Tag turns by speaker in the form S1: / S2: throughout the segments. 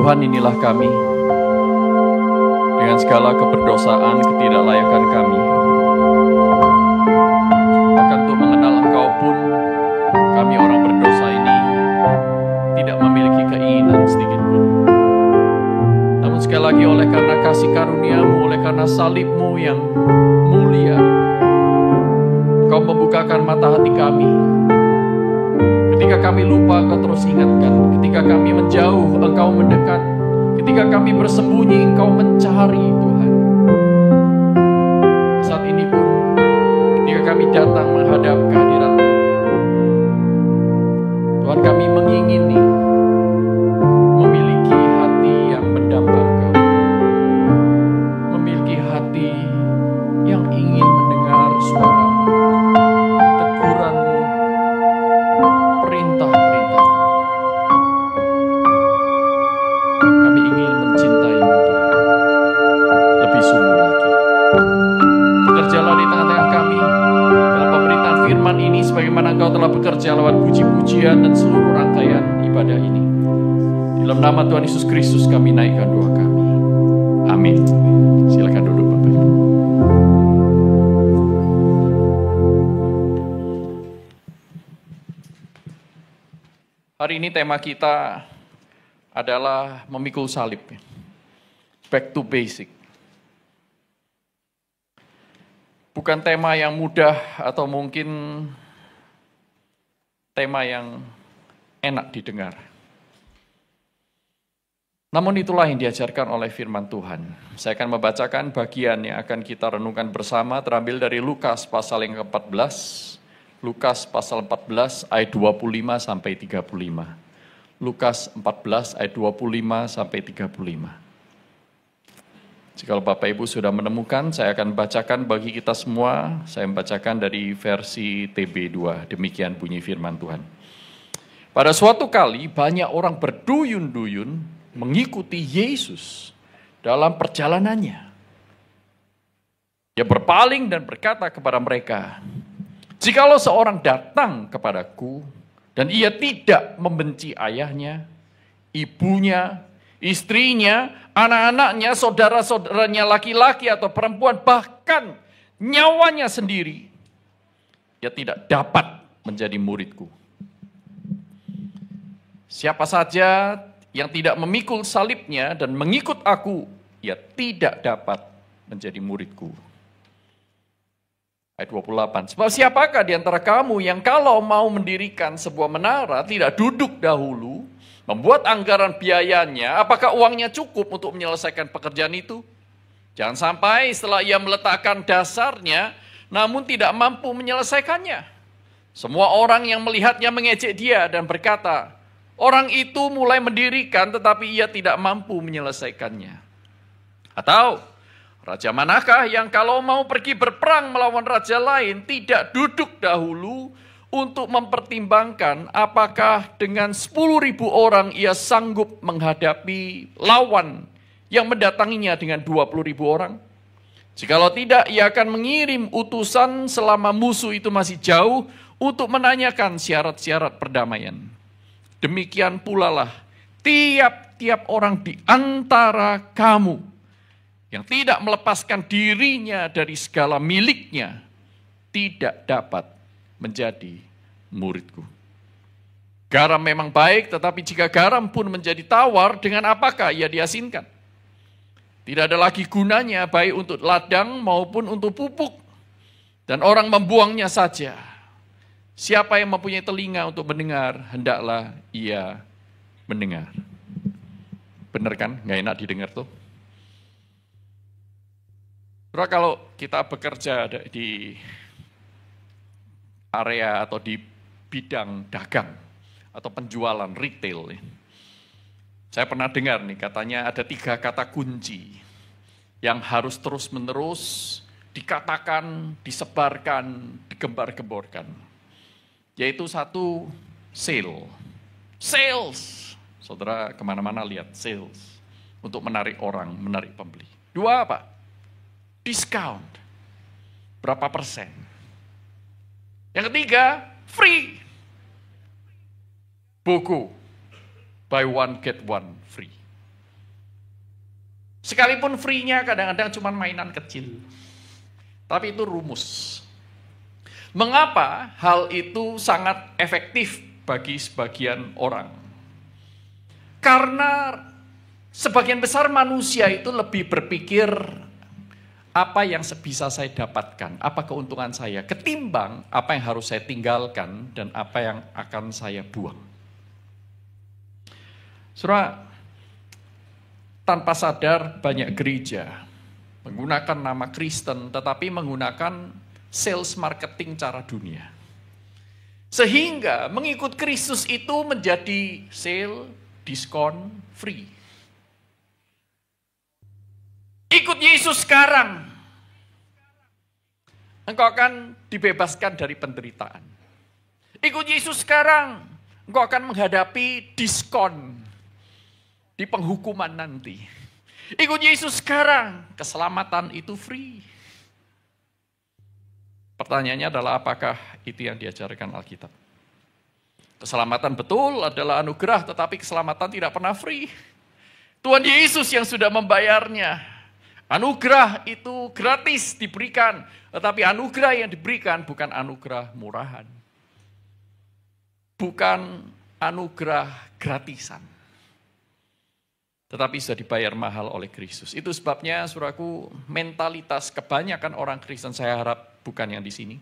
S1: Tuhan, inilah kami. Dengan segala keberdosaan, ketidaklayakan kami. Bahkan untuk mengenal Engkau pun, kami orang berdosa ini tidak memiliki keinginan sedikit pun. Namun sekali lagi oleh karena kasih karunia-Mu, oleh karena salib-Mu yang mulia, Engkau membukakan mata hati kami. Ketika kami lupa, Engkau terus ingatkan. Ketika kami menjauh, Engkau mendekat. Ketika kami bersembunyi, Engkau mencari, Tuhan. Saat ini pun, ketika kami datang menghadap kehadirat-Mu, Tuhan, kami mengingini memiliki hati yang mendamba Engkau. Memiliki hati yang ingin mendengar suara-Mu. Sebagaimana Engkau telah bekerja lewat puji-pujian dan seluruh rangkaian ibadah ini. Dalam nama Tuhan Yesus Kristus kami naikkan doa kami. Amin. Silakan duduk Bapak Ibu. Hari ini tema kita adalah memikul salib. Back to basic. Bukan tema yang mudah atau mungkin tema yang enak didengar. Namun itulah yang diajarkan oleh firman Tuhan. Saya akan membacakan bagian yang akan kita renungkan bersama, terambil dari Lukas pasal yang ke-14. Lukas pasal 14 ayat 25 sampai 35. Lukas 14 ayat 25 sampai 35. Jika Bapak Ibu sudah menemukan, saya akan bacakan bagi kita semua. Saya membacakan dari versi TB2. Demikian bunyi firman Tuhan. Pada suatu kali, banyak orang berduyun-duyun mengikuti Yesus dalam perjalanannya. Dia berpaling dan berkata kepada mereka, "Jikalau seorang datang kepadaku, dan ia tidak membenci ayahnya, ibunya, istrinya, anak-anaknya, saudara-saudaranya laki-laki atau perempuan, bahkan nyawanya sendiri, dia tidak dapat menjadi muridku. Siapa saja yang tidak memikul salibnya dan mengikut aku, ia tidak dapat menjadi muridku." Ayat 28, "Sebab siapakah di antara kamu yang kalau mau mendirikan sebuah menara tidak duduk dahulu, membuat anggaran biayanya, apakah uangnya cukup untuk menyelesaikan pekerjaan itu? Jangan sampai setelah ia meletakkan dasarnya, namun tidak mampu menyelesaikannya. Semua orang yang melihatnya mengejek dia dan berkata, orang itu mulai mendirikan tetapi ia tidak mampu menyelesaikannya. Atau, raja manakah yang kalau mau pergi berperang melawan raja lain, tidak duduk dahulu untuk mempertimbangkan apakah dengan 10.000 orang ia sanggup menghadapi lawan yang mendatanginya dengan 20.000 orang? Jikalau tidak, ia akan mengirim utusan selama musuh itu masih jauh untuk menanyakan syarat-syarat perdamaian. Demikian pula lah tiap-tiap orang di antara kamu yang tidak melepaskan dirinya dari segala miliknya tidak dapat menjadi muridku. Garam memang baik, tetapi jika garam pun menjadi tawar, dengan apakah ia diasinkan? Tidak ada lagi gunanya baik untuk ladang maupun untuk pupuk, dan orang membuangnya saja. Siapa yang mempunyai telinga untuk mendengar, hendaklah ia mendengar." Benar kan? Nggak enak didengar tuh. Karena kalau kita bekerja di area atau di bidang dagang atau penjualan retail, saya pernah dengar nih, katanya ada 3 kata kunci yang harus terus-menerus dikatakan, disebarkan, digembar-gemborkan. Yaitu 1, sales. Saudara kemana-mana lihat sales, untuk menarik orang, menarik pembeli. 2 apa? Discount. Berapa persen? Yang ketiga, free. Buku. Buy one, get one free. Sekalipun free-nya kadang-kadang cuma mainan kecil. Tapi itu rumus. Mengapa hal itu sangat efektif bagi sebagian orang? Karena sebagian besar manusia itu lebih berpikir apa yang bisa saya dapatkan, apa keuntungan saya, ketimbang apa yang harus saya tinggalkan dan apa yang akan saya buang. Saudara, tanpa sadar banyak gereja menggunakan nama Kristen tetapi menggunakan sales marketing cara dunia. Sehingga mengikut Kristus itu menjadi sale, diskon, free. Ikut Yesus sekarang, engkau akan dibebaskan dari penderitaan. Ikut Yesus sekarang, engkau akan menghadapi diskon di penghukuman nanti. Ikut Yesus sekarang, keselamatan itu free. Pertanyaannya adalah apakah itu yang diajarkan Alkitab? Keselamatan betul adalah anugerah, tetapi keselamatan tidak pernah free. Tuhan Yesus yang sudah membayarnya. Anugerah itu gratis diberikan, tetapi anugerah yang diberikan bukan anugerah murahan. Bukan anugerah gratisan. Tetapi sudah dibayar mahal oleh Kristus. Itu sebabnya, saudaraku, mentalitas kebanyakan orang Kristen saya harap bukan yang di sini.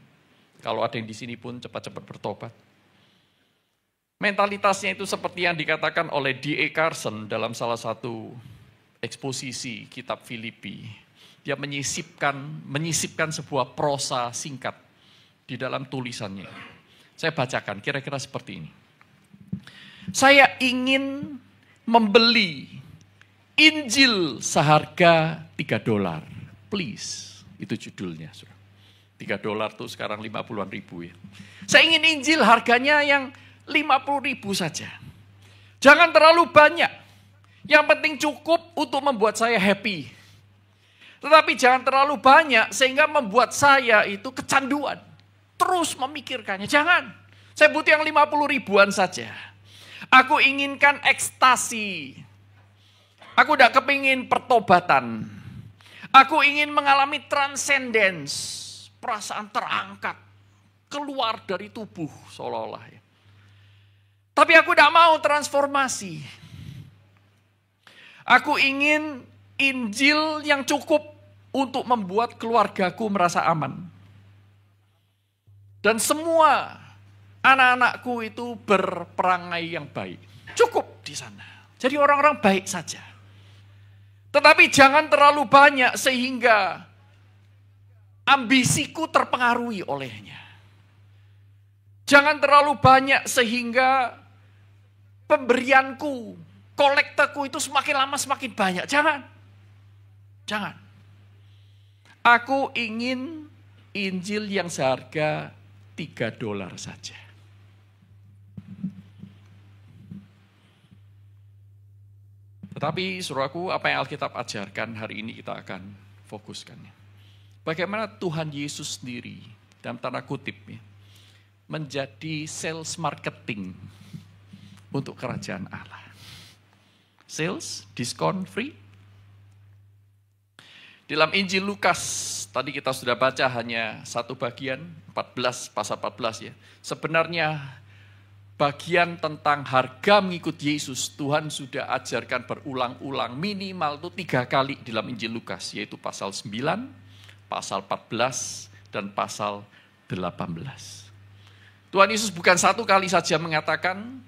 S1: Kalau ada yang di sini pun cepat-cepat bertobat. Mentalitasnya itu seperti yang dikatakan oleh D.A. Carson dalam salah satu eksposisi kitab Filipi. Dia menyisipkan sebuah prosa singkat di dalam tulisannya. Saya bacakan kira-kira seperti ini. Saya ingin membeli Injil seharga $3. Please. Itu judulnya. $3 tuh sekarang 50-an ribu ya. Saya ingin Injil harganya yang 50.000 saja. Jangan terlalu banyak. Yang penting cukup untuk membuat saya happy. Tetapi jangan terlalu banyak sehingga membuat saya itu kecanduan. Terus memikirkannya. Jangan. Saya butuh yang 50 ribuan saja. Aku inginkan ekstasi. Aku tidak kepingin pertobatan. Aku ingin mengalami transcendence. Perasaan terangkat. Keluar dari tubuh seolah-olah ya. Tapi aku tidak mau transformasi. Aku ingin Injil yang cukup untuk membuat keluargaku merasa aman. Dan semua anak-anakku itu berperangai yang baik. Cukup di sana. Jadi orang-orang baik saja. Tetapi jangan terlalu banyak sehingga ambisiku terpengaruhi olehnya. Jangan terlalu banyak sehingga pemberianku, kolektaku itu semakin lama semakin banyak. Jangan. Jangan. Aku ingin Injil yang seharga $3 saja. Tetapi saudaraku, apa yang Alkitab ajarkan hari ini kita akan fokuskan. Bagaimana Tuhan Yesus sendiri, dalam tanda kutip ya, menjadi sales marketing untuk kerajaan Allah. Sales, diskon, free. Dalam Injil Lukas, tadi kita sudah baca hanya satu bagian, 14, pasal 14 ya. Sebenarnya bagian tentang harga mengikut Yesus, Tuhan sudah ajarkan berulang-ulang, minimal itu 3 kali dalam Injil Lukas, yaitu pasal 9, pasal 14, dan pasal 18. Tuhan Yesus bukan satu kali saja mengatakan,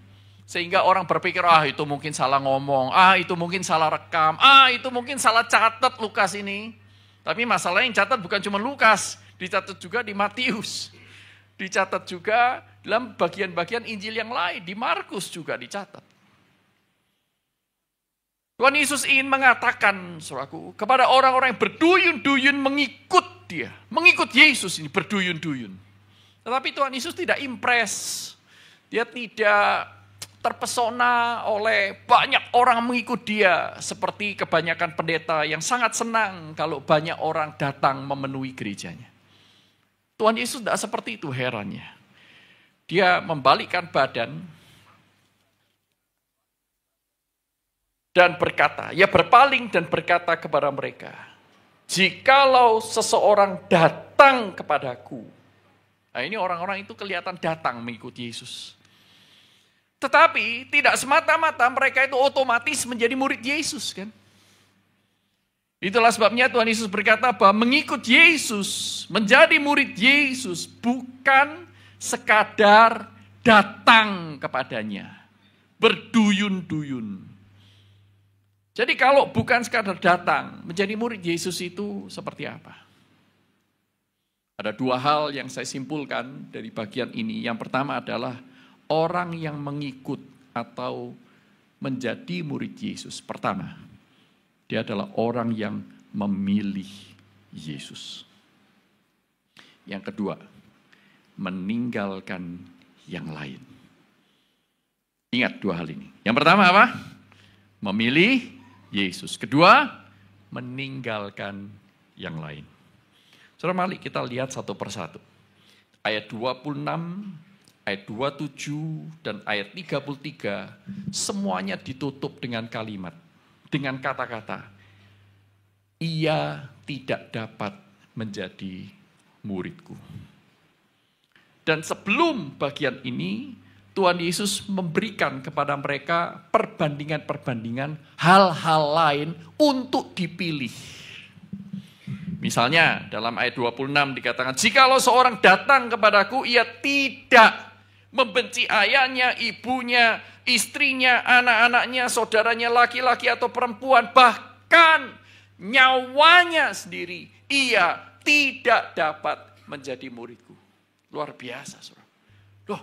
S1: sehingga orang berpikir, itu mungkin salah ngomong, itu mungkin salah rekam, itu mungkin salah catat Lukas ini. Tapi masalahnya yang catat bukan cuma Lukas, dicatat juga di Matius. Dicatat juga dalam bagian-bagian Injil yang lain, di Markus juga dicatat. Tuhan Yesus ingin mengatakan, saudaraku, kepada orang-orang yang berduyun-duyun mengikut dia, mengikut Yesus ini berduyun-duyun. Tetapi Tuhan Yesus tidak impress, dia tidak terpesona oleh banyak orang mengikut dia, seperti kebanyakan pendeta yang sangat senang kalau banyak orang datang memenuhi gerejanya. Tuhan Yesus tidak seperti itu, herannya. Dia membalikkan badan, dan berkata, ia berpaling dan berkata kepada mereka, jikalau seseorang datang kepadaku. Nah, ini orang-orang itu kelihatan datang mengikuti Yesus. Tetapi tidak semata-mata mereka itu otomatis menjadi murid Yesus, kan? Itulah sebabnya Tuhan Yesus berkata bahwa mengikut Yesus, menjadi murid Yesus bukan sekadar datang kepadanya, berduyun-duyun. Jadi kalau bukan sekadar datang, menjadi murid Yesus itu seperti apa? Ada dua hal yang saya simpulkan dari bagian ini. Yang pertama adalah orang yang mengikut atau menjadi murid Yesus. Pertama, dia adalah orang yang memilih Yesus. Yang kedua, meninggalkan yang lain. Ingat dua hal ini. Yang pertama apa? Memilih Yesus. Kedua, meninggalkan yang lain. Saudara, mari kita lihat satu persatu. Ayat 26, ayat 27, dan ayat 33, semuanya ditutup dengan kalimat, dengan kata-kata, ia tidak dapat menjadi muridku. Dan sebelum bagian ini, Tuhan Yesus memberikan kepada mereka perbandingan-perbandingan hal-hal lain untuk dipilih. Misalnya dalam ayat 26 dikatakan, jikalau seorang datang kepadaku, ia tidak membenci ayahnya, ibunya, istrinya, anak-anaknya, saudaranya laki-laki atau perempuan, bahkan nyawanya sendiri, ia tidak dapat menjadi muridku. Luar biasa, saudara. Loh,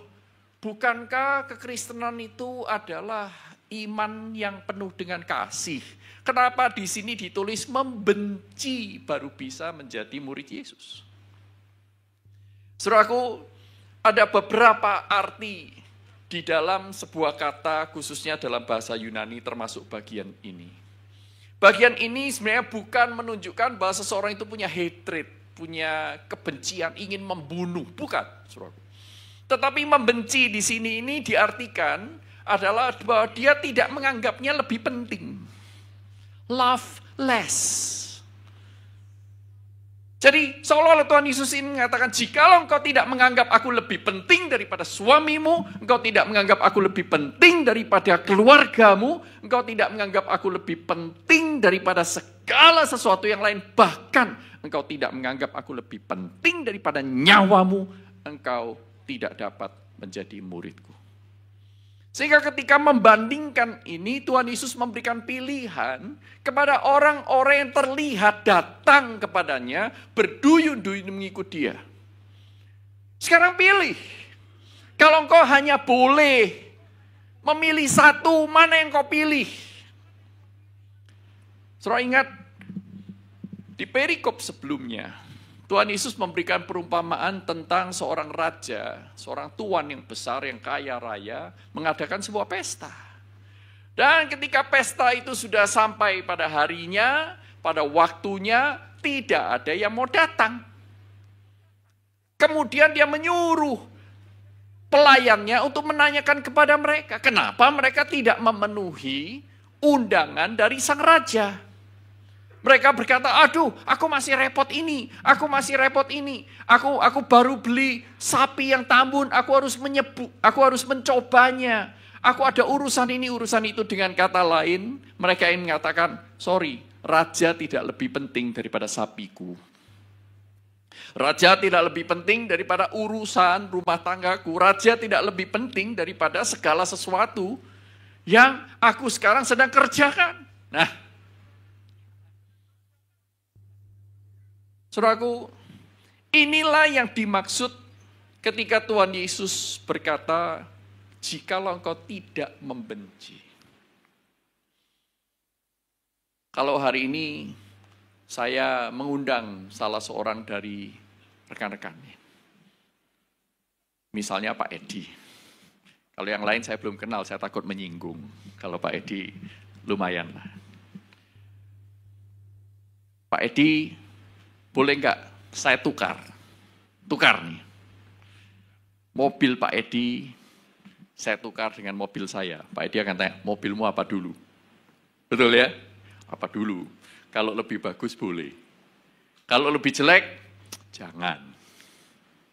S1: bukankah kekristenan itu adalah iman yang penuh dengan kasih? Kenapa di sini ditulis membenci baru bisa menjadi murid Yesus? Saudaraku, ada beberapa arti di dalam sebuah kata, khususnya dalam bahasa Yunani termasuk bagian ini. Bagian ini sebenarnya bukan menunjukkan bahwa seseorang itu punya hatred, punya kebencian, ingin membunuh. Bukan, saudaraku. Tetapi membenci di sini ini diartikan adalah bahwa dia tidak menganggapnya lebih penting. Love less. Jadi seolah-olah Tuhan Yesus ini mengatakan, jikalau engkau tidak menganggap aku lebih penting daripada suamimu, engkau tidak menganggap aku lebih penting daripada keluargamu, engkau tidak menganggap aku lebih penting daripada segala sesuatu yang lain, bahkan engkau tidak menganggap aku lebih penting daripada nyawamu, engkau tidak dapat menjadi muridku. Sehingga ketika membandingkan ini, Tuhan Yesus memberikan pilihan kepada orang-orang yang terlihat datang kepadanya, berduyun-duyun mengikut dia. Sekarang pilih. Kalau engkau hanya boleh memilih satu, mana yang kau pilih? Saudara ingat, di perikop sebelumnya, Tuhan Yesus memberikan perumpamaan tentang seorang raja, seorang tuan yang besar, yang kaya raya, mengadakan sebuah pesta. Dan ketika pesta itu sudah sampai pada harinya, pada waktunya, tidak ada yang mau datang. Kemudian dia menyuruh pelayannya untuk menanyakan kepada mereka, kenapa mereka tidak memenuhi undangan dari sang raja. Mereka berkata, aduh, aku masih repot ini, aku masih repot ini. Aku baru beli sapi yang tambun, aku harus mencobanya. Aku ada urusan ini, urusan itu. Dengan kata lain, mereka ingin mengatakan, sorry, raja tidak lebih penting daripada sapiku. Raja tidak lebih penting daripada urusan rumah tanggaku. Raja tidak lebih penting daripada segala sesuatu yang aku sekarang sedang kerjakan. Nah, saudaraku, inilah yang dimaksud ketika Tuhan Yesus berkata, jikalau engkau tidak membenci. Kalau hari ini saya mengundang salah seorang dari rekan-rekannya, misalnya Pak Edi. Kalau yang lain saya belum kenal, saya takut menyinggung. Kalau Pak Edi lumayan lah. Pak Edi, boleh enggak saya tukar nih. Mobil Pak Edi, saya tukar dengan mobil saya. Pak Edi akan tanya, mobilmu apa dulu? Betul ya? Apa dulu? Kalau lebih bagus boleh. Kalau lebih jelek, jangan.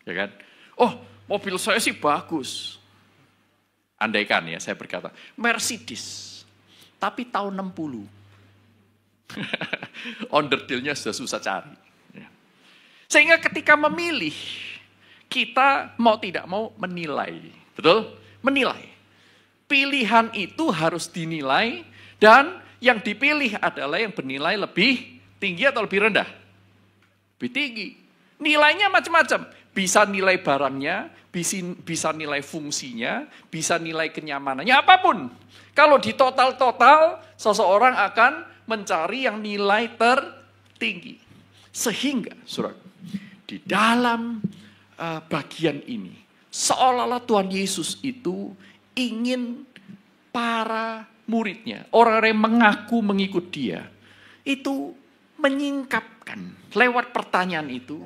S1: Ya kan? Oh, mobil saya sih bagus. Andaikan ya, saya berkata, Mercedes. Tapi tahun 60. Onderdilnya sudah susah cari. Sehingga ketika memilih, kita mau tidak mau menilai. Betul? Menilai. Pilihan itu harus dinilai dan yang dipilih adalah yang bernilai lebih tinggi atau lebih rendah? Lebih tinggi. Nilainya macam-macam. Bisa nilai barangnya, bisa nilai fungsinya, bisa nilai kenyamanannya, apapun. Kalau di total-total, seseorang akan mencari yang nilai tertinggi. Sehingga, saudara, di dalam bagian ini, seolah-olah Tuhan Yesus itu ingin para muridnya, orang-orang yang mengaku mengikut dia, itu menyingkapkan lewat pertanyaan itu,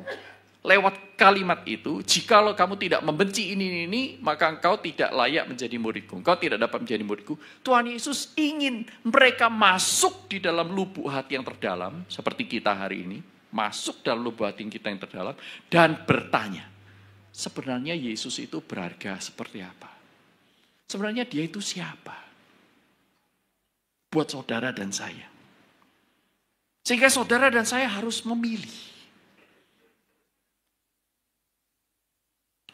S1: lewat kalimat itu, jikalau kamu tidak membenci ini, maka engkau tidak layak menjadi muridku. Engkau tidak dapat menjadi muridku. Tuhan Yesus ingin mereka masuk di dalam lubuk hati yang terdalam, seperti kita hari ini, masuk dalam lubuk hati kita yang terdalam, dan bertanya, sebenarnya Yesus itu berharga seperti apa? Sebenarnya dia itu siapa? Buat saudara dan saya. Sehingga saudara dan saya harus memilih.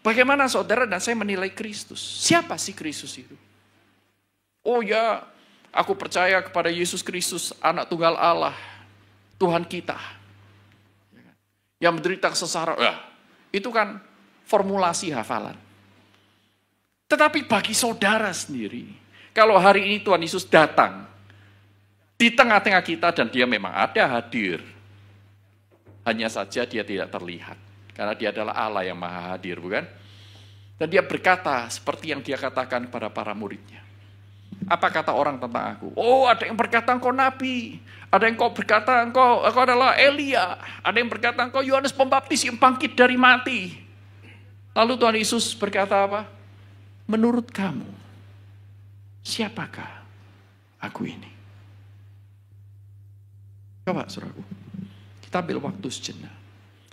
S1: Bagaimana saudara dan saya menilai Kristus? Siapa sih Kristus itu? Oh ya, aku percaya kepada Yesus Kristus, anak tunggal Allah, Tuhan kita. Yang menderita kesesaran, itu kan formulasi hafalan. Tetapi bagi saudara sendiri, kalau hari ini Tuhan Yesus datang di tengah-tengah kita dan dia memang ada hadir, hanya saja dia tidak terlihat. Karena dia adalah Allah yang maha hadir, bukan? Dan dia berkata seperti yang dia katakan kepada para muridnya. Apa kata orang tentang aku? Oh, ada yang berkata engkau nabi. Ada yang berkata engkau adalah Elia. Ada yang berkata engkau Yohanes Pembaptis yang bangkit dari mati. Lalu Tuhan Yesus berkata apa? Menurut kamu, siapakah aku ini? Coba saudaraku, kita ambil waktu sejenak.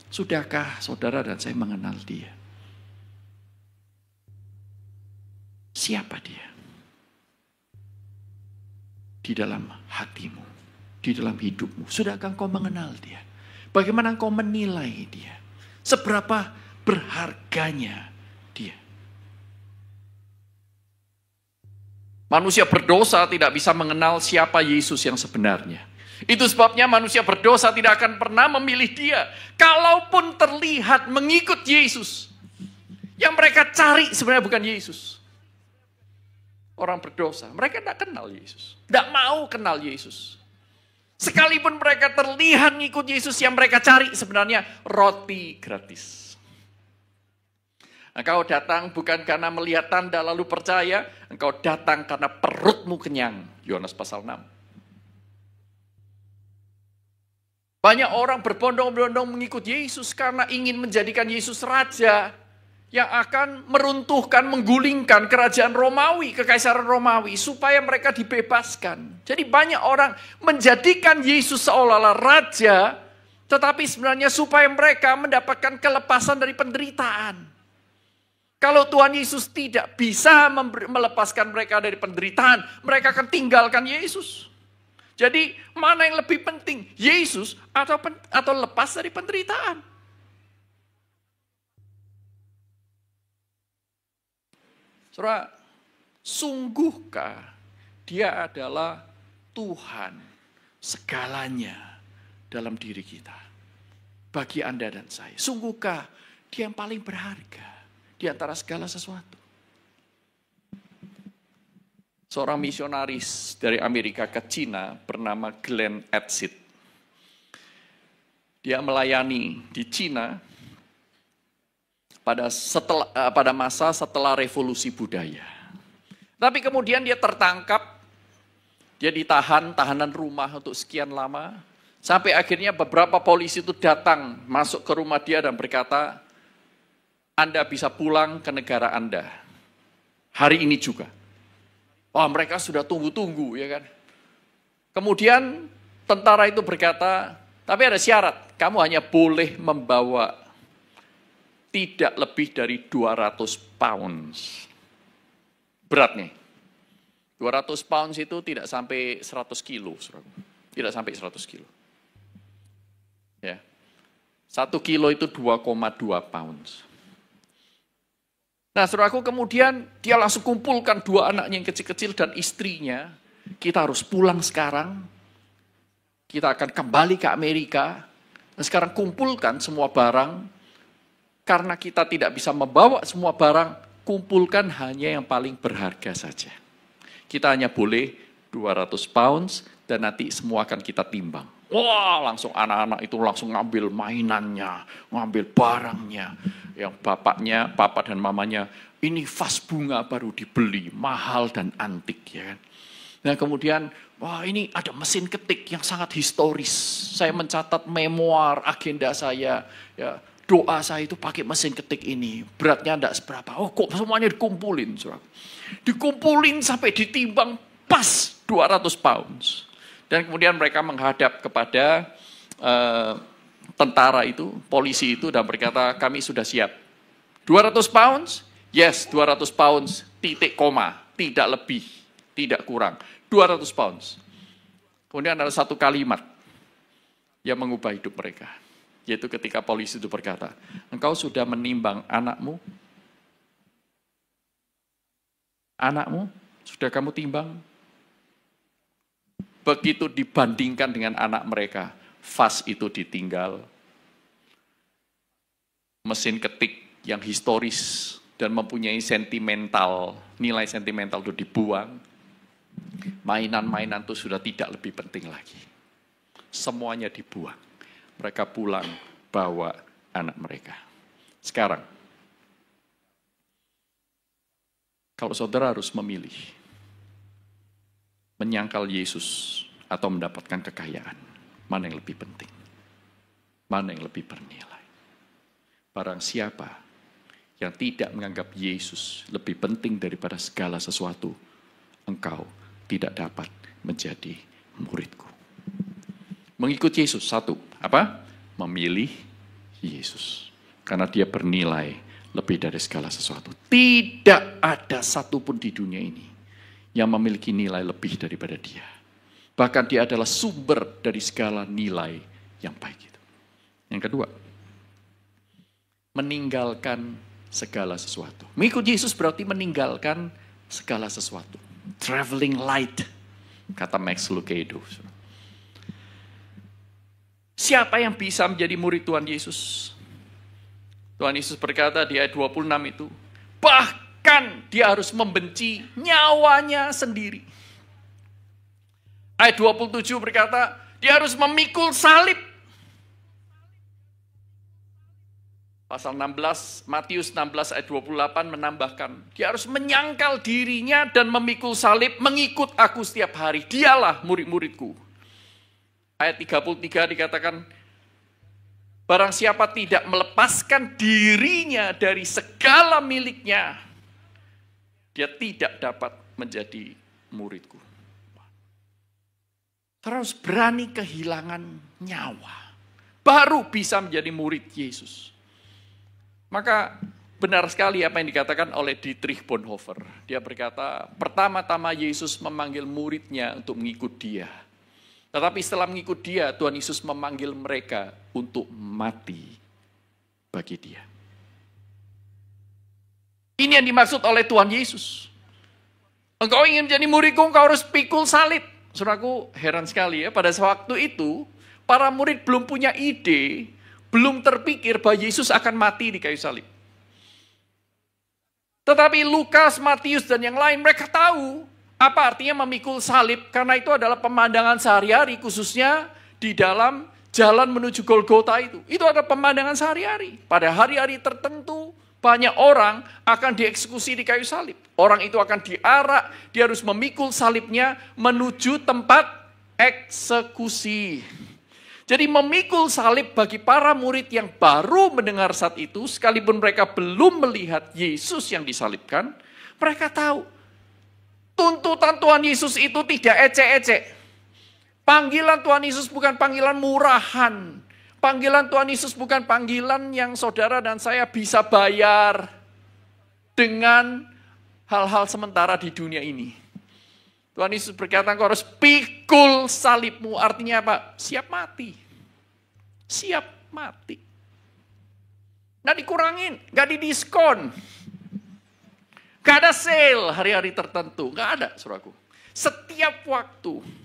S1: Sudahkah saudara dan saya mengenal dia? Siapa dia? Di dalam hatimu, di dalam hidupmu. Sudahkah engkau mengenal dia? Bagaimana engkau menilai dia? Seberapa berharganya dia? Manusia berdosa tidak bisa mengenal siapa Yesus yang sebenarnya. Itu sebabnya manusia berdosa tidak akan pernah memilih dia. Kalaupun terlihat mengikut Yesus, yang mereka cari sebenarnya bukan Yesus. Orang berdosa, mereka tidak kenal Yesus. Tidak mau kenal Yesus. Sekalipun mereka terlihat mengikut Yesus, yang mereka cari sebenarnya roti gratis. Engkau datang bukan karena melihat tanda lalu percaya, engkau datang karena perutmu kenyang. Yohanes pasal 6. Banyak orang berbondong-bondong mengikut Yesus karena ingin menjadikan Yesus raja yang akan meruntuhkan, menggulingkan kerajaan Romawi, kekaisaran Romawi, supaya mereka dibebaskan. Jadi banyak orang menjadikan Yesus seolah-olah raja, tetapi sebenarnya supaya mereka mendapatkan kelepasan dari penderitaan. Kalau Tuhan Yesus tidak bisa melepaskan mereka dari penderitaan, mereka akan tinggalkan Yesus. Jadi mana yang lebih penting? Yesus atau lepas dari penderitaan? Saudara, sungguhkah dia adalah Tuhan segalanya dalam diri kita? Bagi Anda dan saya. Sungguhkah dia yang paling berharga di antara segala sesuatu? Seorang misionaris dari Amerika ke Cina bernama Glenn Edsit. Dia melayani di Cina pada masa setelah revolusi budaya. Tapi kemudian dia tertangkap, dia ditahan, tahanan rumah untuk sekian lama. Sampai akhirnya beberapa polisi itu datang, masuk ke rumah dia dan berkata, Anda bisa pulang ke negara Anda. Hari ini juga. Wah, mereka sudah tunggu-tunggu, ya kan. Kemudian tentara itu berkata, tapi ada syarat, kamu hanya boleh membawa tidak lebih dari 200 pounds. Berat nih. 200 pounds itu tidak sampai 100 kilo. Tidak sampai 100 kilo. Ya. 1 kilo itu 2,2 pounds. Nah, saudaraku, kemudian dia langsung kumpulkan 2 anaknya yang kecil-kecil dan istrinya. Kita harus pulang sekarang. Kita akan kembali ke Amerika. Dan sekarang kumpulkan semua barang. Karena kita tidak bisa membawa semua barang, kumpulkan hanya yang paling berharga saja. Kita hanya boleh 200 pounds dan nanti semua akan kita timbang. Wah, langsung anak-anak itu langsung ngambil mainannya, ngambil barangnya. Yang bapaknya, papa dan mamanya, ini vas bunga baru dibeli, mahal dan antik, ya kan. Nah, kemudian, wah, ini ada mesin ketik yang sangat historis. Saya mencatat memoir, agenda saya, ya, doa saya itu pakai mesin ketik ini. Beratnya enggak seberapa. Oh, kok semuanya dikumpulin, saudara. Dikumpulin sampai ditimbang pas 200 pounds. Dan kemudian mereka menghadap kepada tentara itu, polisi itu, dan berkata, kami sudah siap. 200 pounds? Yes, 200 pounds, titik koma. Tidak lebih, tidak kurang. 200 pounds. Kemudian ada satu kalimat yang mengubah hidup mereka. Yaitu ketika polisi itu berkata, engkau sudah menimbang anakmu? Anakmu? Sudah kamu timbang? Begitu dibandingkan dengan anak mereka, vas itu ditinggal. Mesin ketik yang historis dan mempunyai sentimental, nilai sentimental itu dibuang. Mainan-mainan itu sudah tidak lebih penting lagi. Semuanya dibuang. Mereka pulang bawa anak mereka. Sekarang, kalau saudara harus memilih, menyangkal Yesus atau mendapatkan kekayaan, mana yang lebih penting? Mana yang lebih bernilai? Barang siapa yang tidak menganggap Yesus lebih penting daripada segala sesuatu, engkau tidak dapat menjadi muridku. Mengikut Yesus, satu, apa? Memilih Yesus. Karena dia bernilai lebih dari segala sesuatu. Tidak ada satupun di dunia ini yang memiliki nilai lebih daripada dia. Bahkan dia adalah sumber dari segala nilai yang baik itu. Yang kedua, meninggalkan segala sesuatu. Mengikut Yesus berarti meninggalkan segala sesuatu. Traveling light, kata Max Lucado. Siapa yang bisa menjadi murid Tuhan Yesus? Tuhan Yesus berkata di ayat 26 itu, bahkan dia harus membenci nyawanya sendiri. Ayat 27 berkata, dia harus memikul salib. Pasal 16, Matius 16 ayat 28 menambahkan, dia harus menyangkal dirinya dan memikul salib, mengikut aku setiap hari. Dialah murid-muridku. Ayat 33 dikatakan, barang siapa tidak melepaskan dirinya dari segala miliknya, dia tidak dapat menjadi muridku. Terus berani kehilangan nyawa, baru bisa menjadi murid Yesus. Maka benar sekali apa yang dikatakan oleh Dietrich Bonhoeffer. Dia berkata, pertama-tama Yesus memanggil muridnya untuk mengikut dia. Tetapi setelah mengikut dia, Tuhan Yesus memanggil mereka untuk mati bagi dia. Ini yang dimaksud oleh Tuhan Yesus. Engkau ingin menjadi muridku, engkau harus pikul salib. Saudaraku, heran sekali ya, pada waktu itu, para murid belum punya ide, belum terpikir bahwa Yesus akan mati di kayu salib. Tetapi Lukas, Matius, dan yang lain, mereka tahu apa artinya memikul salib, karena itu adalah pemandangan sehari-hari, khususnya di dalam jalan menuju Golgota itu. Itu adalah pemandangan sehari-hari. Pada hari-hari tertentu, banyak orang akan dieksekusi di kayu salib. Orang itu akan diarak, dia harus memikul salibnya menuju tempat eksekusi. Jadi memikul salib bagi para murid yang baru mendengar saat itu, sekalipun mereka belum melihat Yesus yang disalibkan, mereka tahu tuntutan Tuhan Yesus itu tidak ecek-ecek. Panggilan Tuhan Yesus bukan panggilan murahan. Panggilan Tuhan Yesus bukan panggilan yang saudara dan saya bisa bayar dengan hal-hal sementara di dunia ini. Tuhan Yesus berkata, engkau harus pikul salibmu. Artinya apa? Siap mati. Siap mati. Nggak dikurangin, nggak didiskon. Nggak ada sale hari-hari tertentu. Nggak ada, saudaraku. Setiap waktu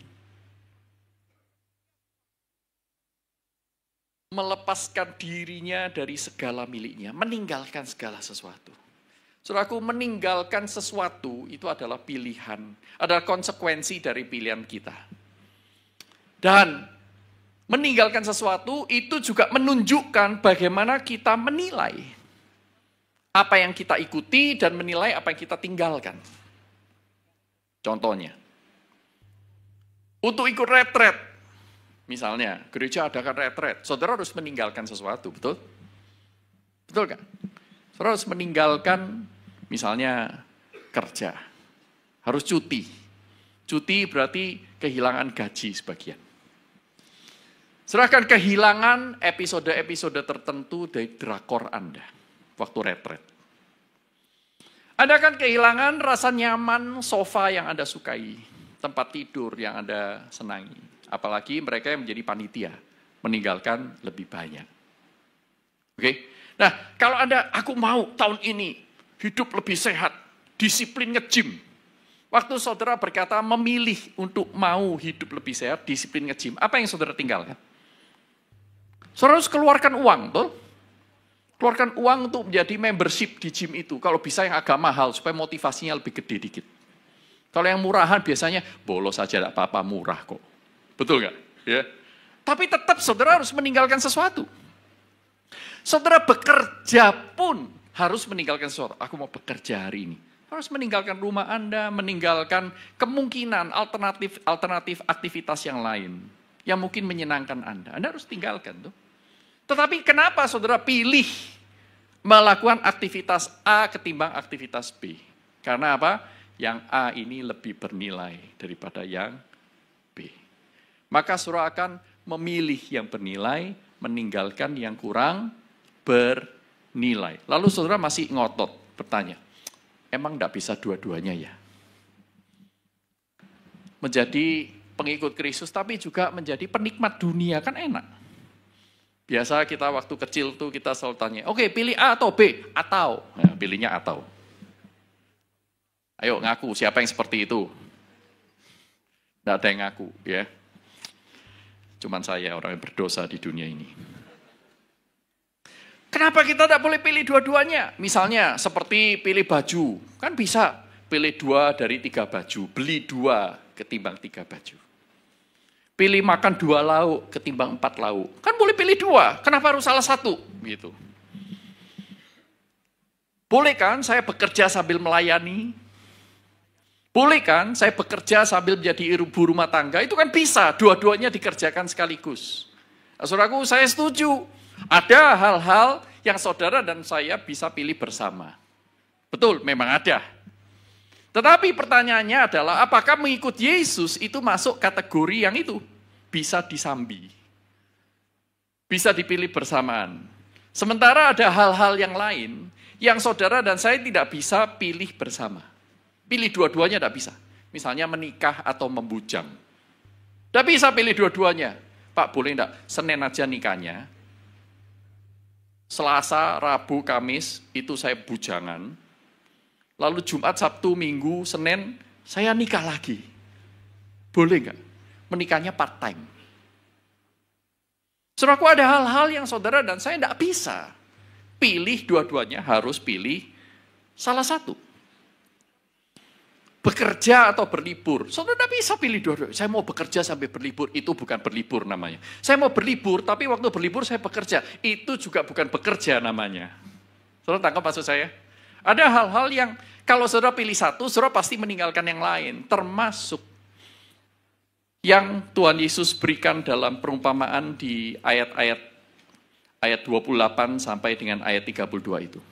S1: melepaskan dirinya dari segala miliknya, meninggalkan segala sesuatu. Saudaraku, meninggalkan sesuatu itu adalah pilihan, adalah konsekuensi dari pilihan kita. Dan meninggalkan sesuatu itu juga menunjukkan bagaimana kita menilai apa yang kita ikuti dan menilai apa yang kita tinggalkan. Contohnya, untuk ikut retret, misalnya gereja adakan retret, saudara harus meninggalkan sesuatu, betul? Betul kan? Saudara harus meninggalkan misalnya kerja, harus cuti. Cuti berarti kehilangan gaji sebagian. Serahkan kehilangan episode-episode tertentu dari drakor Anda waktu retret. Anda akan kehilangan rasa nyaman sofa yang Anda sukai, tempat tidur yang Anda senangi. Apalagi mereka yang menjadi panitia, meninggalkan lebih banyak. Oke? Nah, kalau aku mau tahun ini hidup lebih sehat, disiplin nge-gym. Waktu saudara berkata memilih untuk mau hidup lebih sehat, disiplin nge-gym, apa yang saudara tinggalkan? Saudara harus keluarkan uang, betul? Keluarkan uang untuk menjadi membership di gym itu. Kalau bisa yang agak mahal, supaya motivasinya lebih gede dikit. Kalau yang murahan biasanya, bolos saja tidak apa-apa, murah kok. Betul nggak? Ya. Tapi tetap saudara harus meninggalkan sesuatu. Saudara bekerja pun harus meninggalkan sesuatu. Aku mau bekerja hari ini. Harus meninggalkan rumah Anda, meninggalkan kemungkinan alternatif aktivitas yang lain. Yang mungkin menyenangkan Anda. Anda harus tinggalkan tuh. Tetapi kenapa saudara pilih melakukan aktivitas A ketimbang aktivitas B? Karena apa? Yang A ini lebih bernilai daripada yang B. Maka saudara akan memilih yang bernilai, meninggalkan yang kurang bernilai. Lalu saudara masih ngotot bertanya, emang enggak bisa dua-duanya ya? Menjadi pengikut Kristus tapi juga menjadi penikmat dunia kan enak. Biasa kita waktu kecil tuh kita selalu tanya, oke, pilih A atau B? Atau. Nah, pilihnya atau. Ayo ngaku, siapa yang seperti itu? Tidak ada yang ngaku, ya. Cuman saya orang yang berdosa di dunia ini. Kenapa kita tidak boleh pilih dua-duanya? Misalnya seperti pilih baju, kan bisa pilih 2 dari 3 baju, beli 2 ketimbang 3 baju. Pilih makan 2 lauk ketimbang 4 lauk. Kan boleh pilih 2, kenapa harus salah satu? Gitu. Boleh kan saya bekerja sambil melayani? Boleh kan saya bekerja sambil menjadi ibu rumah tangga? Itu kan bisa, dua-duanya dikerjakan sekaligus. Nah, saudaraku, saya setuju. Ada hal-hal yang saudara dan saya bisa pilih bersama. Betul, memang ada. Tetapi pertanyaannya adalah, apakah mengikut Yesus itu masuk kategori yang itu? Bisa disambi. Bisa dipilih bersamaan. Sementara ada hal-hal yang lain, yang saudara dan saya tidak bisa pilih bersama. Pilih dua-duanya tidak bisa. Misalnya menikah atau membujang. Tidak bisa pilih dua-duanya. Pak, boleh tidak? Senin aja nikahnya. Selasa, Rabu, Kamis, itu saya bujangan. Lalu Jumat, Sabtu, Minggu, Senin, saya nikah lagi. Boleh nggak? Menikahnya part time. Saudaraku, ada hal-hal yang saudara dan saya tidak bisa pilih dua-duanya, harus pilih salah satu. Bekerja atau berlibur, saudara tidak bisa pilih dua-duanya. Saya mau bekerja sampai berlibur, itu bukan berlibur namanya. Saya mau berlibur, tapi waktu berlibur saya bekerja, itu juga bukan bekerja namanya. Saudara tangkap maksud saya? Ada hal-hal yang kalau saudara pilih satu, saudara pasti meninggalkan yang lain. Termasuk yang Tuhan Yesus berikan dalam perumpamaan di ayat 28 sampai dengan ayat 32 itu.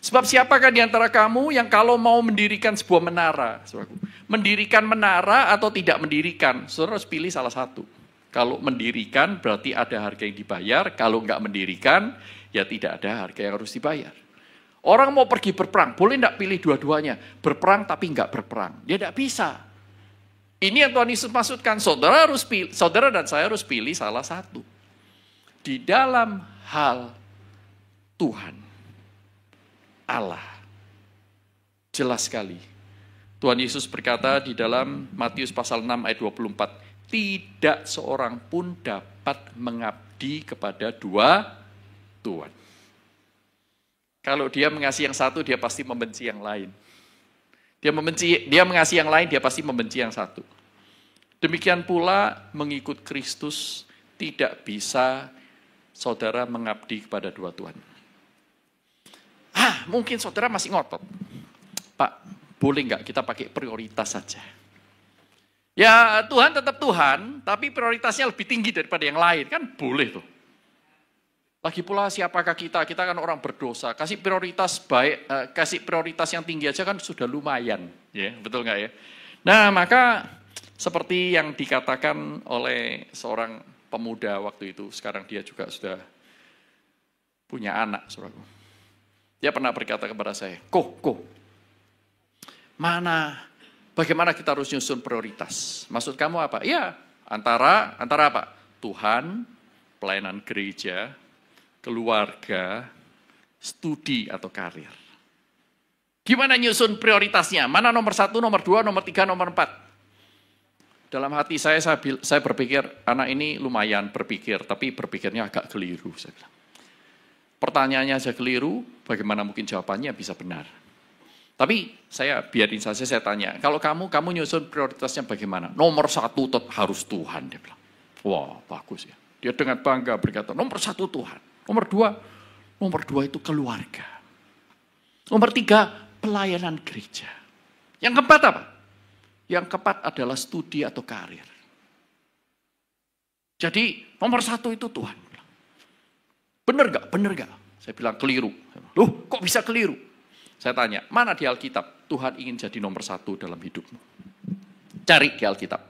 S1: Sebab siapakah di antara kamu yang kalau mau mendirikan sebuah menara, saudaraku, mendirikan menara atau tidak mendirikan, saudara harus pilih salah satu. Kalau mendirikan berarti ada harga yang dibayar, kalau enggak mendirikan ya tidak ada harga yang harus dibayar. Orang mau pergi berperang, boleh enggak pilih dua-duanya? Berperang tapi enggak berperang. Dia enggak bisa. Ini yang Tuhan Yesus maksudkan, saudara dan saya harus pilih salah satu. Di dalam hal Tuhan, Allah. Jelas sekali. Tuhan Yesus berkata di dalam Matius pasal 6 ayat 24, tidak seorang pun dapat mengabdi kepada dua Tuhan. Kalau dia mengasihi yang satu, dia pasti membenci yang lain. Dia mengasihi yang lain, dia pasti membenci yang satu. Demikian pula mengikut Kristus tidak bisa saudara mengabdi kepada dua Tuhan. Mungkin saudara masih ngotot. Pak, boleh nggak kita pakai prioritas saja? Ya Tuhan tetap Tuhan, tapi prioritasnya lebih tinggi daripada yang lain. Kan boleh tuh. Lagi pula siapakah kita? Kita kan orang berdosa. Kasih prioritas baik, kasih prioritas yang tinggi aja kan sudah lumayan. Ya, betul nggak ya? Nah maka seperti yang dikatakan oleh seorang pemuda waktu itu, sekarang dia juga sudah punya anak, saudaraku. Dia pernah berkata kepada saya, bagaimana kita harus nyusun prioritas? Maksud kamu apa? Ya, antara apa? Tuhan, pelayanan gereja, keluarga, studi atau karir. Gimana nyusun prioritasnya? Mana nomor 1, nomor 2, nomor 3, nomor 4? Dalam hati saya berpikir, anak ini lumayan berpikir, tapi berpikirnya agak keliru. Saya bilang. Pertanyaannya aja keliru, bagaimana mungkin jawabannya bisa benar. Tapi biarin saja saya tanya, kalau kamu nyusun prioritasnya bagaimana? Nomor 1 tetap harus Tuhan, dia bilang. Wah, bagus ya. Dia dengan bangga berkata, nomor 1 Tuhan. Nomor 2 itu keluarga. Nomor 3, pelayanan gereja. Yang keempat apa? Yang keempat adalah studi atau karir. Jadi nomor 1 itu Tuhan. Benar gak? Saya bilang keliru. Loh, kok bisa keliru? Saya tanya, mana di Alkitab Tuhan ingin jadi nomor 1 dalam hidupmu? Cari di Alkitab.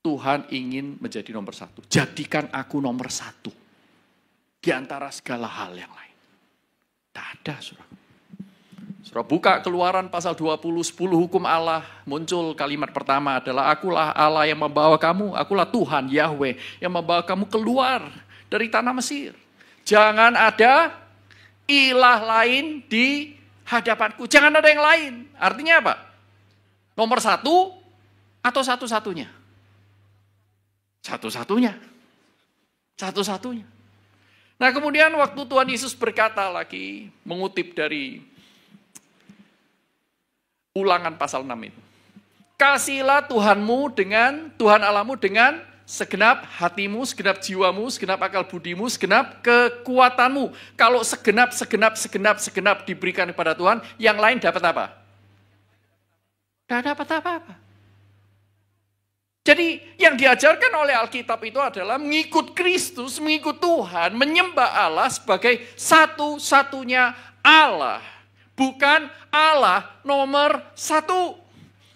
S1: Tuhan ingin menjadi nomor 1. Jadikan aku nomor 1. Di antara segala hal yang lain. Tidak ada, saudara. Saudara buka Keluaran pasal 20, 10 hukum Allah. Muncul kalimat pertama adalah, akulah Allah yang membawa kamu. Akulah Tuhan, Yahweh, yang membawa kamu keluar dari tanah Mesir. Jangan ada ilah lain di hadapanku. Jangan ada yang lain. Artinya apa? Nomor 1 atau satu-satunya? Satu-satunya. Nah kemudian waktu Tuhan Yesus berkata lagi, mengutip dari Ulangan pasal 6 itu. Kasihilah Tuhan Allahmu dengan segenap hatimu, segenap jiwamu, segenap akal budimu, segenap kekuatanmu. Kalau segenap diberikan kepada Tuhan, yang lain dapat apa? Tidak dapat apa-apa. Jadi yang diajarkan oleh Alkitab itu adalah mengikut Kristus, mengikut Tuhan, menyembah Allah sebagai satu-satunya Allah. Bukan Allah nomor 1.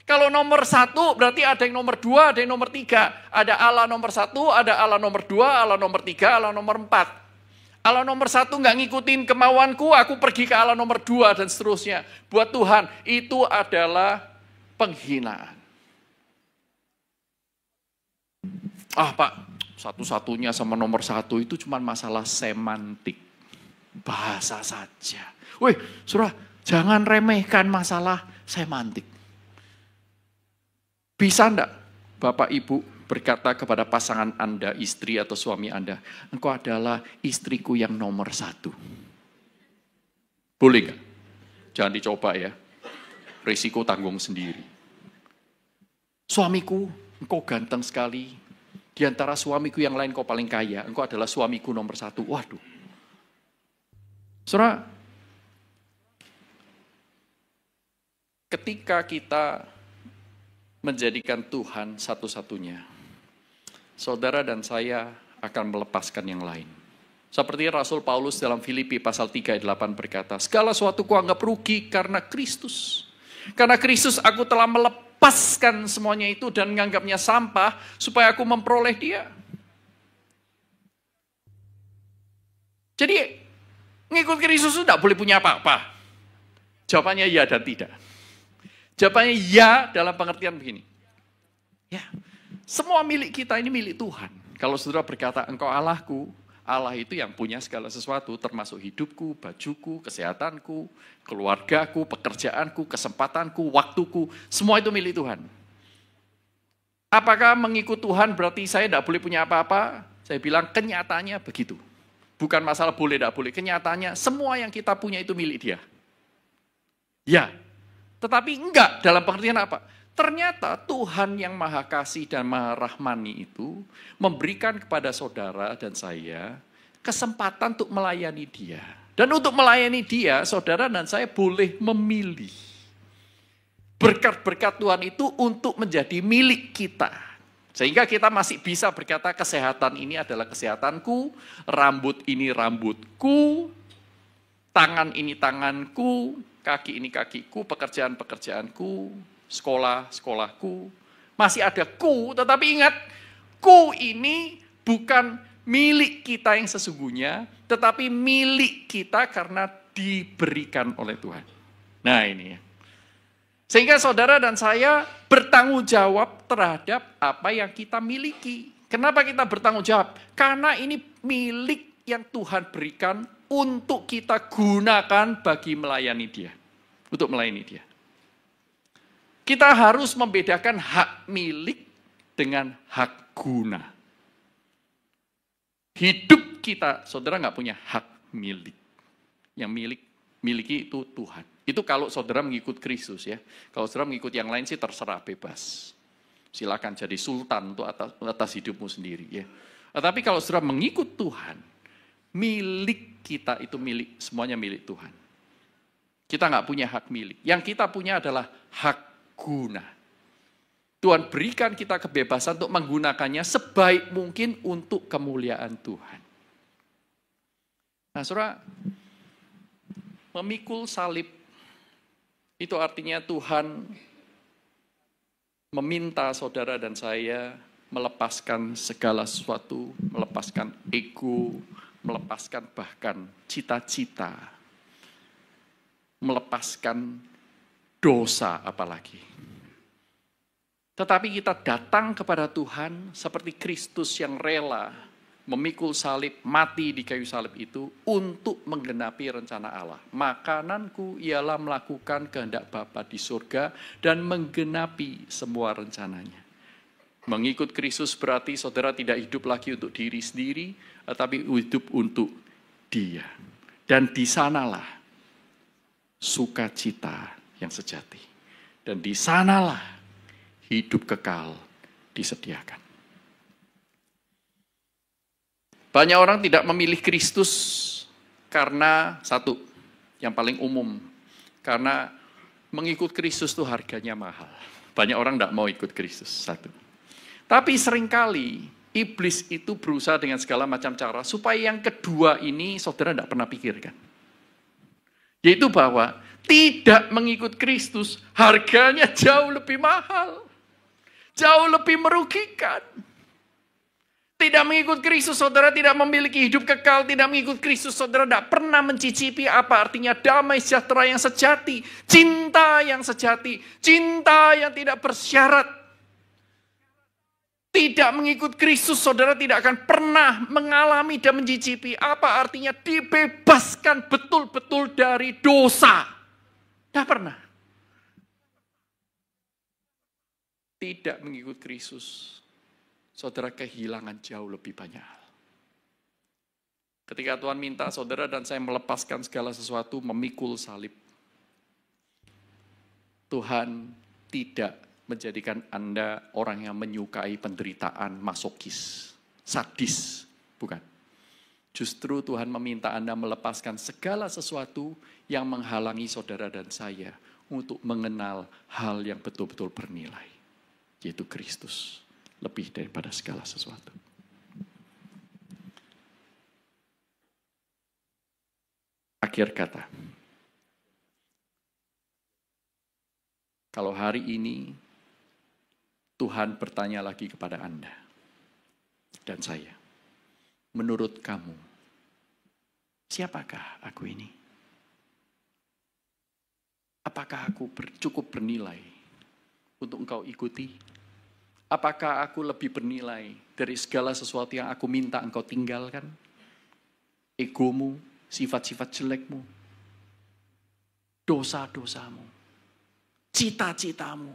S1: Kalau nomor 1 berarti ada yang nomor 2, ada yang nomor 3. Ada Allah nomor 1, ada Allah nomor 2, Allah nomor 3, Allah nomor 4. Allah nomor 1 nggak ngikutin kemauanku, aku pergi ke Allah nomor 2 dan seterusnya. Buat Tuhan itu adalah penghinaan. Pak, satu-satunya sama nomor 1 itu cuma masalah semantik. Bahasa saja. Saudara, jangan remehkan masalah semantik. Bisa enggak Bapak Ibu berkata kepada pasangan Anda, istri atau suami Anda, engkau adalah istriku yang nomor 1. Boleh enggak? Jangan dicoba ya. Risiko tanggung sendiri. Suamiku, engkau ganteng sekali. Di antara suamiku yang lain kau paling kaya. Engkau adalah suamiku nomor 1. Waduh. Saudara, ketika kita menjadikan Tuhan satu-satunya, saudara dan saya akan melepaskan yang lain. Seperti Rasul Paulus dalam Filipi pasal 3 ayat 8 berkata, segala sesuatu kuanggap rugi karena Kristus. Karena Kristus aku telah melepaskan semuanya itu dan menganggapnya sampah supaya aku memperoleh Dia. Jadi ngikut Kristus itu tidak boleh punya apa-apa. Jawabannya ya dan tidak. Jawabannya ya dalam pengertian begini. Ya, semua milik kita ini milik Tuhan. Kalau saudara berkata, engkau Allahku, Allah itu yang punya segala sesuatu, termasuk hidupku, bajuku, kesehatanku, keluargaku, pekerjaanku, kesempatanku, waktuku, semua itu milik Tuhan. Apakah mengikut Tuhan berarti saya tidak boleh punya apa-apa? Saya bilang kenyataannya begitu. Bukan masalah boleh tidak boleh, kenyataannya semua yang kita punya itu milik Dia. Ya, tetapi enggak dalam pengertian apa? Ternyata Tuhan yang Maha Kasih dan Maha Rahmani itu memberikan kepada saudara dan saya kesempatan untuk melayani Dia. Dan untuk melayani Dia, saudara dan saya boleh memilih. Berkat-berkat Tuhan itu untuk menjadi milik kita. Sehingga kita masih bisa berkata kesehatan ini adalah kesehatanku, rambut ini rambutku, tangan ini tanganku, kaki ini kakiku, pekerjaan-pekerjaanku, sekolahku, masih ada ku, tetapi ingat, ku ini bukan milik kita yang sesungguhnya, tetapi milik kita karena diberikan oleh Tuhan. Nah ini ya. Sehingga saudara dan saya bertanggung jawab terhadap apa yang kita miliki. Kenapa kita bertanggung jawab? Karena ini milik yang Tuhan berikan untuk kita gunakan bagi melayani Dia. Untuk melayani Dia. Kita harus membedakan hak milik dengan hak guna. Hidup kita, saudara nggak punya hak milik. Yang miliki itu Tuhan. Itu kalau saudara mengikut Kristus ya. Kalau saudara mengikut yang lain sih terserah bebas. Silakan jadi sultan untuk atas hidupmu sendiri ya. Tetapi kalau saudara mengikut Tuhan, milik kita itu semuanya milik Tuhan. Kita nggak punya hak milik. Yang kita punya adalah hak guna. Tuhan berikan kita kebebasan untuk menggunakannya sebaik mungkin untuk kemuliaan Tuhan. Nah, saudara, memikul salib itu artinya Tuhan meminta saudara dan saya melepaskan segala sesuatu, melepaskan ego, melepaskan bahkan cita-cita, melepaskan dosa apalagi. Tetapi kita datang kepada Tuhan seperti Kristus yang rela memikul salib, mati di kayu salib itu untuk menggenapi rencana Allah. Makananku ialah melakukan kehendak Bapa di surga dan menggenapi semua rencananya. Mengikut Kristus berarti saudara tidak hidup lagi untuk diri sendiri, tetapi hidup untuk Dia. Dan di sanalah sukacita yang sejati. Dan di sanalah hidup kekal disediakan. Banyak orang tidak memilih Kristus karena satu, yang paling umum, karena mengikut Kristus itu harganya mahal. Banyak orang tidak mau ikut Kristus, satu. Tapi seringkali iblis itu berusaha dengan segala macam cara supaya yang kedua ini saudara tidak pernah pikirkan. Yaitu bahwa tidak mengikut Kristus harganya jauh lebih mahal. Jauh lebih merugikan. Tidak mengikut Kristus, saudara tidak memiliki hidup kekal. Tidak mengikut Kristus, saudara tidak pernah mencicipi apa artinya damai sejahtera yang sejati. Cinta yang sejati. Cinta yang tidak bersyarat. Tidak mengikut Kristus, saudara tidak akan pernah mengalami dan mencicipi apa artinya dibebaskan betul-betul dari dosa. Tidak pernah. Tidak mengikut Kristus, saudara kehilangan jauh lebih banyak hal. Ketika Tuhan minta saudara dan saya melepaskan segala sesuatu, memikul salib. Tuhan tidak menjadikan Anda orang yang menyukai penderitaan, masokis, sadis. Bukan. Justru Tuhan meminta Anda melepaskan segala sesuatu yang menghalangi saudara dan saya untuk mengenal hal yang betul-betul bernilai. Yaitu Kristus, lebih daripada segala sesuatu. Akhir kata, kalau hari ini Tuhan bertanya lagi kepada Anda dan saya, menurut kamu, siapakah aku ini? Apakah aku cukup bernilai untuk engkau ikuti? Apakah aku lebih bernilai dari segala sesuatu yang aku minta engkau tinggalkan? Egomu, sifat-sifat jelekmu, dosa-dosamu, cita-citamu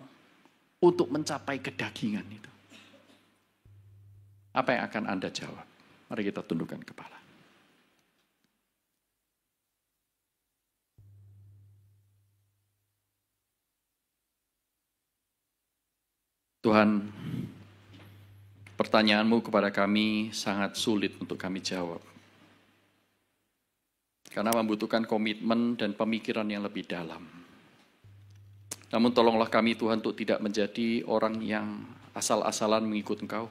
S1: untuk mencapai kedagingan itu. Apa yang akan Anda jawab? Mari kita tundukkan kepala. Tuhan, pertanyaanmu kepada kami sangat sulit untuk kami jawab. Karena membutuhkan komitmen dan pemikiran yang lebih dalam. Namun tolonglah kami Tuhan untuk tidak menjadi orang yang asal-asalan mengikut Engkau.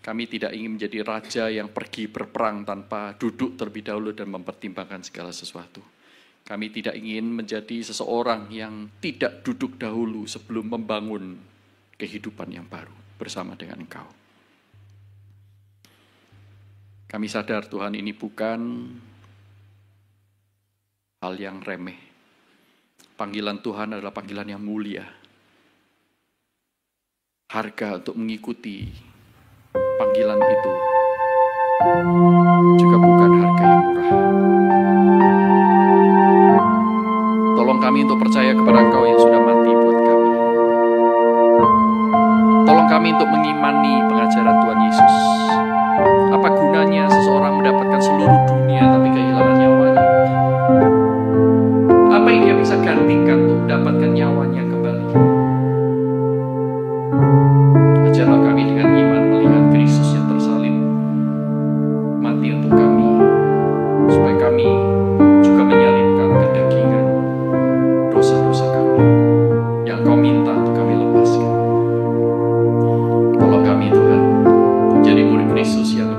S1: Kami tidak ingin menjadi raja yang pergi berperang tanpa duduk terlebih dahulu dan mempertimbangkan segala sesuatu. Kami tidak ingin menjadi seseorang yang tidak duduk dahulu sebelum membangun kehidupan yang baru bersama dengan Engkau. Kami sadar Tuhan ini bukan hal yang remeh. Panggilan Tuhan adalah panggilan yang mulia. Harga untuk mengikuti panggilan itu juga bukan harga yang murah. Tolong kami untuk percaya kepada Engkau yang sudah mati buat kami. Tolong kami untuk mengimani pengajaran Tuhan Yesus. Apa gunanya seseorang mendapatkan seluruh dunia tapi kehilangan nyawanya? Apa yang dia bisa gantikan untuk mendapatkan nyawanya kembali? Ajarlah kami dengan iman melihat Kristus yang tersalib mati untuk kami, supaya kami juga menyalibkan kedagingan dosa-dosa kami yang Kau minta untuk kami lepaskan. Tolong kami Tuhan, menjadi murid Kristus yang